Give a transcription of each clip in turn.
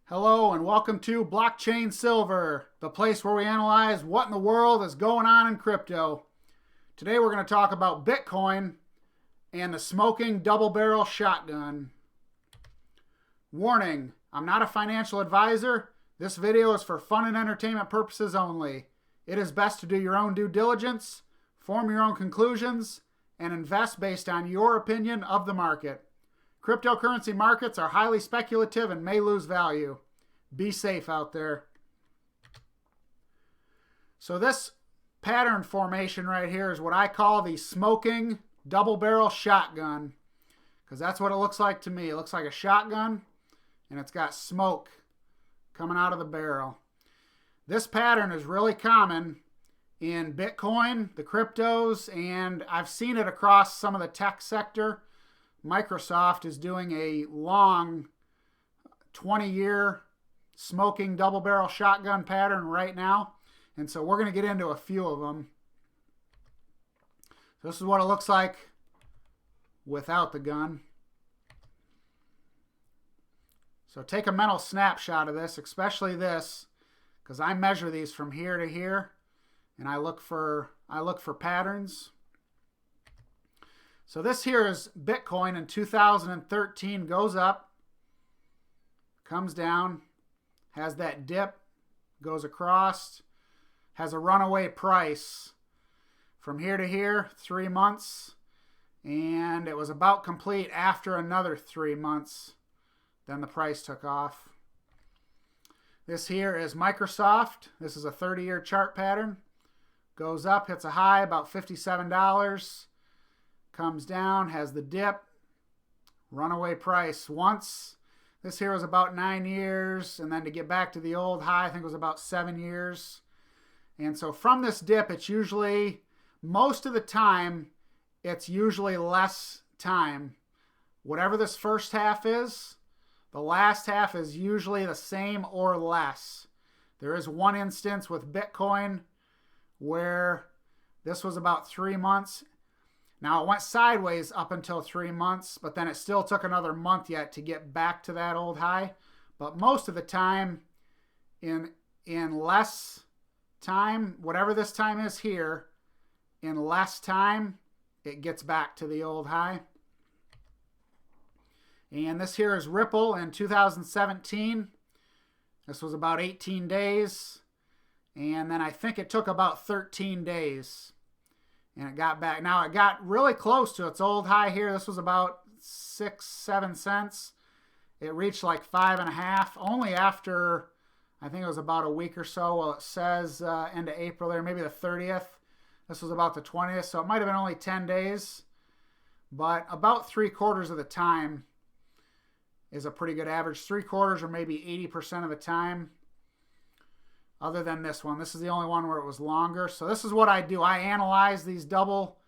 Hello and welcome to Blockchain Silver, the place where we analyze what in the world is going on in crypto. Today we're going to talk about Bitcoin and the smoking double barrel shotgun. Warning, I'm not a financial advisor. This video is for fun and entertainment purposes only. It is best to do your own due diligence, form your own conclusions, and invest based on your opinion of the market. Cryptocurrency markets are highly speculative and may lose value. Be safe out there. So this pattern formation right here is what I call the smoking double barrel shotgun, because that's what it looks like to me. It looks like a shotgun and it's got smoke coming out of the barrel. This pattern is really common in Bitcoin, the cryptos, and I've seen it across some of the tech sector. Microsoft is doing a long 20-year smoking double barrel shotgun pattern right now. And so we're going to get into a few of them. This is what it looks like without the gun. So take a mental snapshot of this, especially this, because I measure these from here to here and I look for patterns. So this here is Bitcoin in 2013, goes up, comes down, has that dip, goes across, has a runaway price from here to here, 3 months, and it was about complete after another 3 months. Then the price took off. This here is Microsoft. This is a 30-year chart pattern. Goes up, hits a high, about $57. Comes down, has the dip, runaway price once. This here was about 9 years, and then to get back to the old high, I think it was about 7 years. And so from this dip, it's usually, most of the time, it's usually less time. Whatever this first half is, the last half is usually the same or less. There is one instance with Bitcoin where this was about 3 months. Now, it went sideways up until 3 months, but then it still took another month yet to get back to that old high. But most of the time, in less time, whatever this time is here, in less time, it gets back to the old high. And this here is Ripple in 2017. This was about 18 days. And then I think it took about 13 days. And it got back. Now, it got really close to its old high here. This was about 6-7 cents. It reached like 5.5 only after, I think it was about a week or so. Well, it says end of April there, maybe the 30th. This was about the 20th, so it might have been only 10 days. But about 3/4 of the time is a pretty good average. 3/4 or maybe 80% of the time. Other than this one. This is the only one where it was longer. So this is what I do. I analyze these double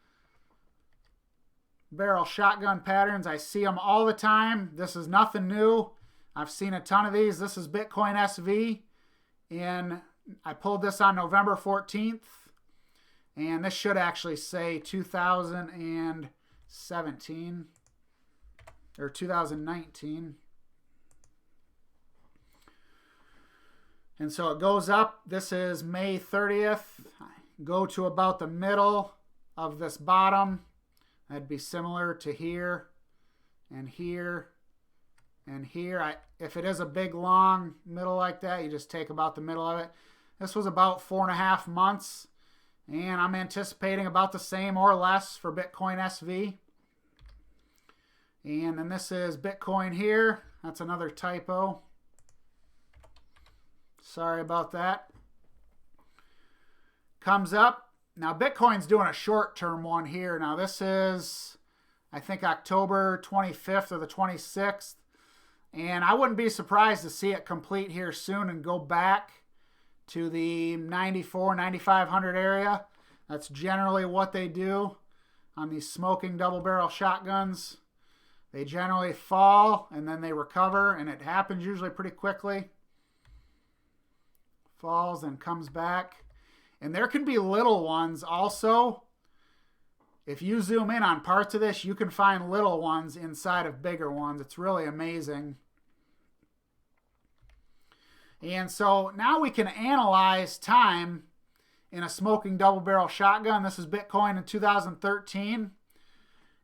barrel shotgun patterns. I see them all the time. This is nothing new. I've seen a ton of these. This is Bitcoin SV. I pulled this on November 14th. And this should actually say 2017 or 2019. And so it goes up. This is May 30th. Go to about the middle of this bottom. That'd be similar to here and here and here. If it is a big long middle like that, you just take about the middle of it. This was about 4.5 months. And I'm anticipating about the same or less for Bitcoin SV. And then this is Bitcoin here. That's another typo. Sorry about that. Comes up. Now, Bitcoin's doing a short-term one here. Now, this is, I think, October 25th or the 26th. And I wouldn't be surprised to see it complete here soon and go back to the 94, 9,500 area. That's generally what they do on these smoking double-barrel shotguns. They generally fall, and then they recover, and it happens usually pretty quickly. Falls and comes back. And there can be little ones also. If you zoom in on parts of this, you can find little ones inside of bigger ones. It's really amazing. And so now we can analyze time in a smoking double barrel shotgun. This is Bitcoin in 2013,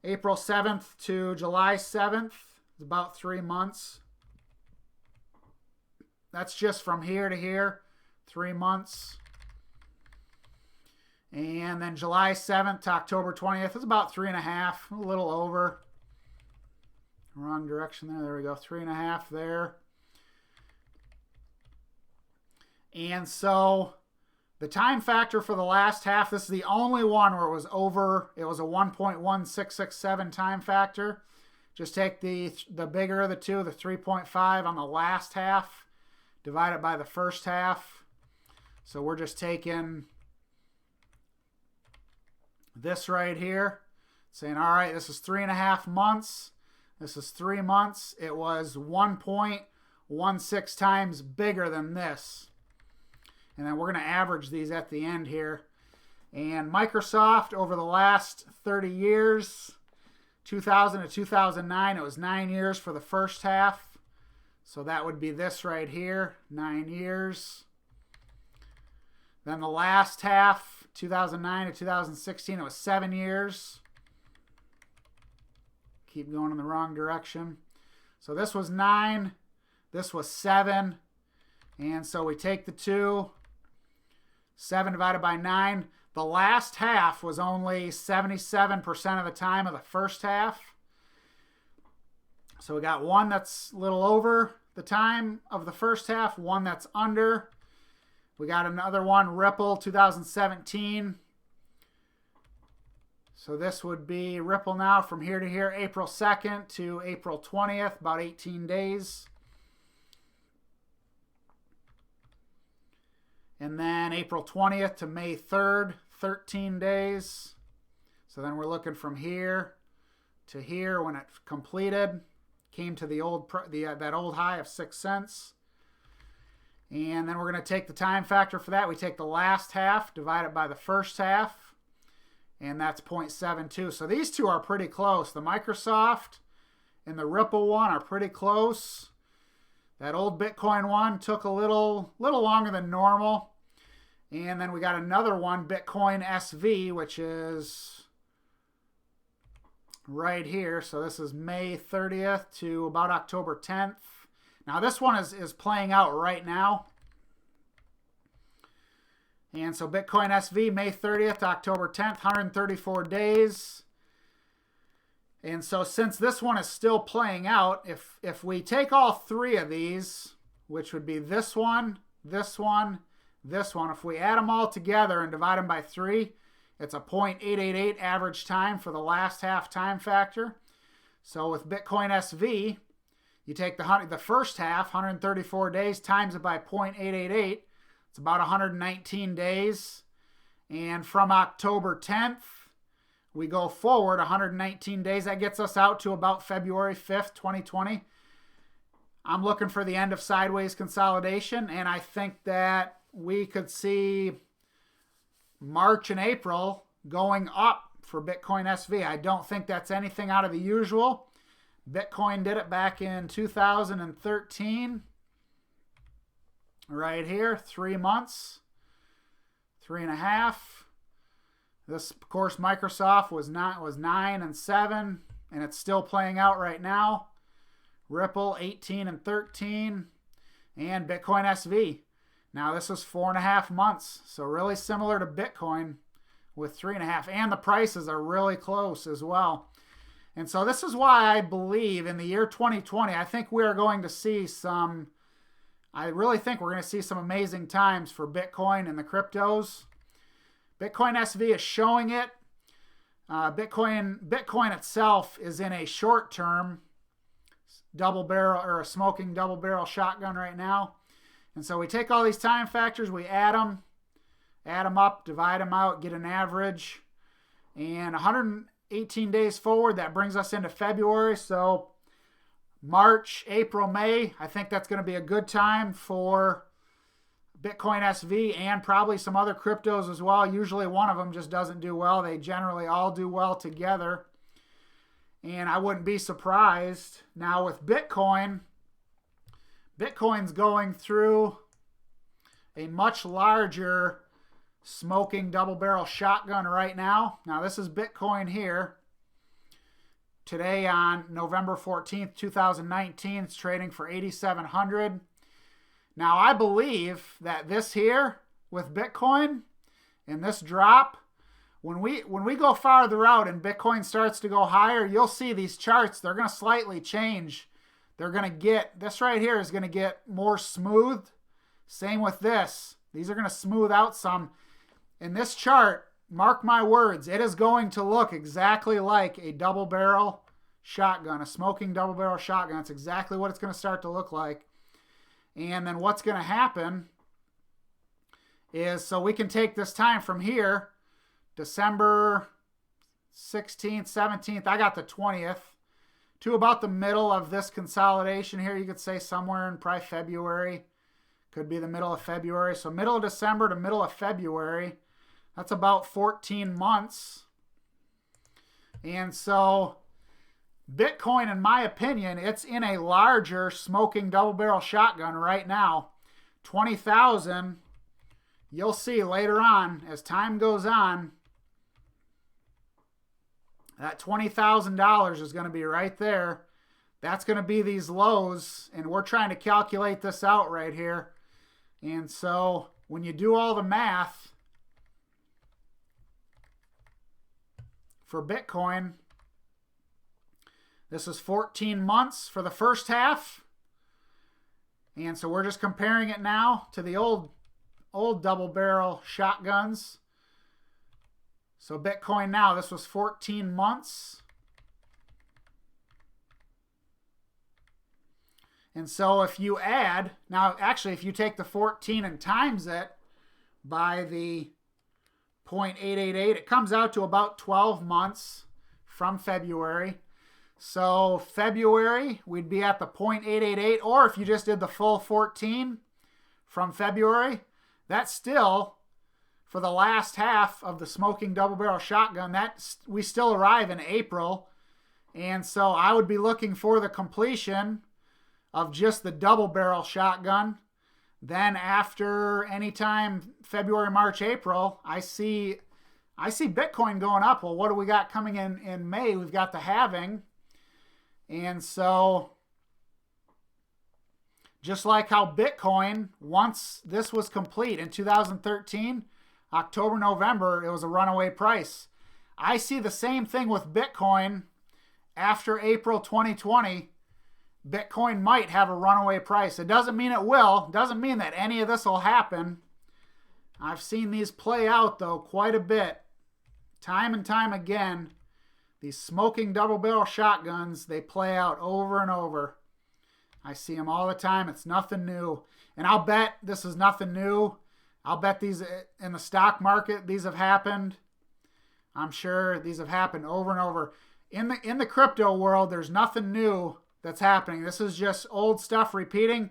April 7th to July 7th. It's about 3 months. That's just from here to here, 3 months. And then July 7th to October 20th is about 3.5, a little over. Wrong direction there. There we go, 3.5 there. And so the time factor for the last half, this is the only one where it was over. It was a 1.1667 time factor. Just take the bigger of the two, the 3.5 on the last half, divide it by the first half. So we're just taking this right here, saying, all right, this is 3.5 months. This is 3 months. It was 1.16 times bigger than this. And then we're going to average these at the end here. And Microsoft, over the last 30 years, 2000 to 2009, it was 9 years for the first half. So that would be this right here, 9 years. Then the last half, 2009 to 2016, it was 7 years. Keep going in the wrong direction. So this was 9, this was 7. And so we take the 2, 7 divided by 9. The last half was only 77% of the time of the first half. So we got one that's a little over the time of the first half, one that's under. We got another one, Ripple 2017. So this would be Ripple now from here to here, April 2nd to April 20th, about 18 days. And then April 20th to May 3rd, 13 days. So then we're looking from here to here when it completed. Came to that old high of 6 cents. And then we're going to take the time factor for that. We take the last half, divide it by the first half, and that's 0.72. So these two are pretty close. The Microsoft and the Ripple one are pretty close. That old Bitcoin one took a little longer than normal. And then we got another one, Bitcoin SV, which is right here. So this is May 30th to about October 10th. Now this one is playing out right now. And so Bitcoin SV, May 30th to October 10th, 134 days. And so since this one is still playing out, if we take all three of these, which would be this one, this one, this one, if we add them all together and divide them by 3, it's a 0.888 average time for the last half time factor. So with Bitcoin SV, you take the first half, 134 days, times it by 0.888. It's about 119 days. And from October 10th, we go forward 119 days. That gets us out to about February 5th, 2020. I'm looking for the end of sideways consolidation, and I think that we could see March and April going up for Bitcoin SV. I don't think that's anything out of the usual. Bitcoin did it back in 2013. Right here, 3 months, 3.5. This, of course, Microsoft was 9 and 7, and it's still playing out right now. Ripple 18 and 13, and Bitcoin SV. Now this was 4.5 months, so really similar to Bitcoin with 3.5, and the prices are really close as well. And so this is why I believe in the year 2020, I think we are going to see I really think we're going to see some amazing times for Bitcoin and the cryptos. Bitcoin SV is showing it. Bitcoin itself is in a short-term double barrel or a smoking double barrel shotgun right now. And so we take all these time factors, we add them up, divide them out, get an average. And 118 days forward, that brings us into February. So March, April, May, I think that's going to be a good time for Bitcoin SV and probably some other cryptos as well. Usually one of them just doesn't do well. They generally all do well together. And I wouldn't be surprised. Now with Bitcoin's going through a much larger smoking double barrel shotgun right now. Now this is Bitcoin here. Today on November 14th, 2019, it's trading for 8,700. Now I believe that this here with Bitcoin and this drop, when we go farther out and Bitcoin starts to go higher, you'll see these charts, they're going to slightly change. They're going to get, this right here is going to get more smooth. Same with this. These are going to smooth out some. In this chart, mark my words, it is going to look exactly like a double barrel shotgun, a smoking double barrel shotgun. It's exactly what it's going to start to look like. And then what's going to happen is, so we can take this time from here, December 16th, 17th, I got the 20th, to about the middle of this consolidation here. You could say somewhere in probably February. Could be the middle of February. So middle of December to middle of February. That's about 14 months. And so Bitcoin, in my opinion, it's in a larger smoking double barrel shotgun right now. 20,000, you'll see later on, as time goes on, that $20,000 is going to be right there. That's going to be these lows, and we're trying to calculate this out right here. And so when you do all the math for Bitcoin, this is 14 months for the first half. And so we're just comparing it now to the old double barrel shotguns. So Bitcoin now, this was 14 months. And so if you add, now actually if you take the 14 and times it by the 0.888, it comes out to about 12 months from February. So February, we'd be at the 0.888, or if you just did the full 14 from February, that's still, for the last half of the smoking double barrel shotgun, we still arrive in April. And so I would be looking for the completion of just the double barrel shotgun. Then after anytime February, March, April, I see Bitcoin going up. Well, what do we got coming in May? We've got the halving. And so just like how Bitcoin, once this was complete in 2013, October, November, it was a runaway price. I see the same thing with Bitcoin after April 2020. Bitcoin might have a runaway price. It doesn't mean it will. It doesn't mean that any of this will happen. I've seen these play out, though, quite a bit. Time and time again, these smoking double barrel shotguns, they play out over and over. I see them all the time. It's nothing new. And I'll bet this is nothing new. I'll bet these in the stock market, these have happened. I'm sure these have happened over and over. In the crypto world, there's nothing new that's happening. This is just old stuff repeating,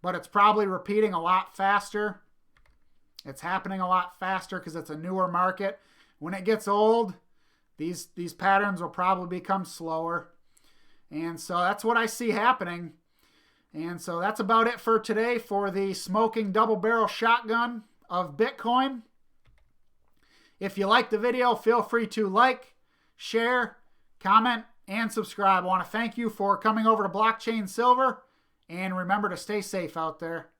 but it's probably repeating a lot faster. It's happening a lot faster because it's a newer market. When it gets old, these patterns will probably become slower. And so that's what I see happening. And so that's about it for today for the smoking double barrel shotgun of Bitcoin. If you liked the video, feel free to like, share, comment, and subscribe. I want to thank you for coming over to Blockchain Silver, and remember to stay safe out there.